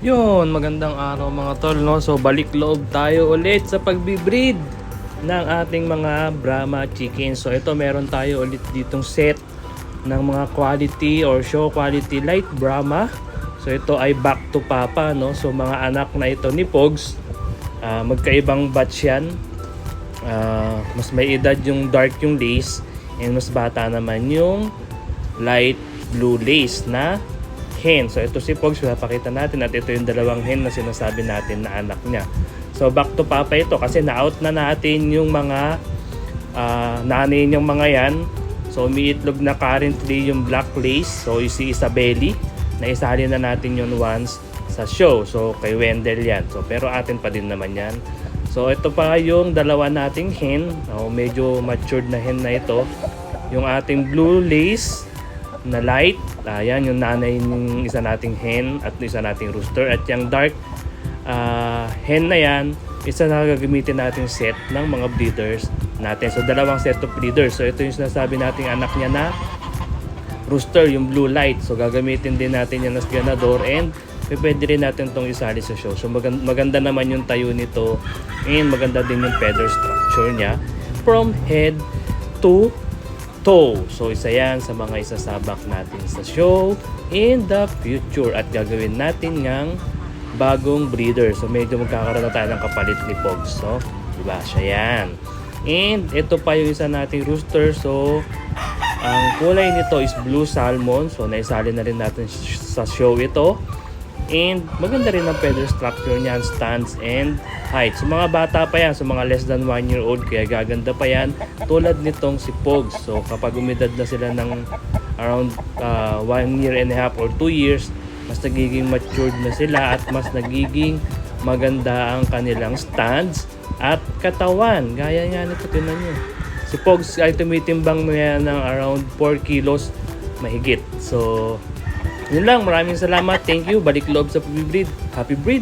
Yun, magandang araw mga tol, no? So balik loob tayo ulit sa pagbibreed ng ating mga Brahma chicken. So ito, meron tayo ulit ditong set ng mga quality or show quality light Brahma. So ito ay back to papa, no? So mga anak na ito ni Pogs, magkaibang batch yan. Mas may edad yung dark yung lace, and mas bata naman yung light blue lace na hen. So ito si Pogs, pinapakita natin, at ito yung dalawang hen na sinasabi natin na anak niya. So back to papa ito kasi na-out na natin yung mga nanay niyang mga yan. So umiitlog na currently yung black lace. So si Isabeli, na isali na natin yun once sa show. So kay Wendell yan. So pero atin pa din naman yan. So ito pa yung dalawa nating hen. Medyo matured na hen na ito. Yung ating blue lace na light, ayan yung nanay ng isa nating hen at isa nating rooster, at yung dark hen na yan, isa na gagamitin nating set ng mga breeders natin. So dalawang set of breeders. So ito yung sinasabi nating anak niya na rooster, yung blue light. So gagamitin din natin yan as ganador, and pwede rin natin itong isali sa show. So maganda naman yung tayo nito, and maganda din yung feather structure niya from head to toe. So isa yan sa mga isasabak natin sa show in the future, at gagawin natin ngang bagong breeder. So medyo magkakaroon na tayo ng kapalit ni Pogs. So diba, siya yan. And ito pa yung isa nating rooster. So ang kulay nito is blue salmon. So naisali na rin natin sa show ito. And maganda rin ang feather structure niyan, stance and height. So mga bata pa yan, so mga less than 1 year old, kaya gaganda pa yan, tulad nitong si Pogs. So kapag umidad na sila ng around 1 year and a half or 2 years, mas nagiging matured na sila, at mas nagiging maganda ang kanilang stance at katawan. Gaya nga nito, tinan nyo. Si Pogs ay tumitimbang niya ng around 4 kilos mahigit. So yun lang, maraming salamat, thank you, balik loob sa pagbibreed, happy breed!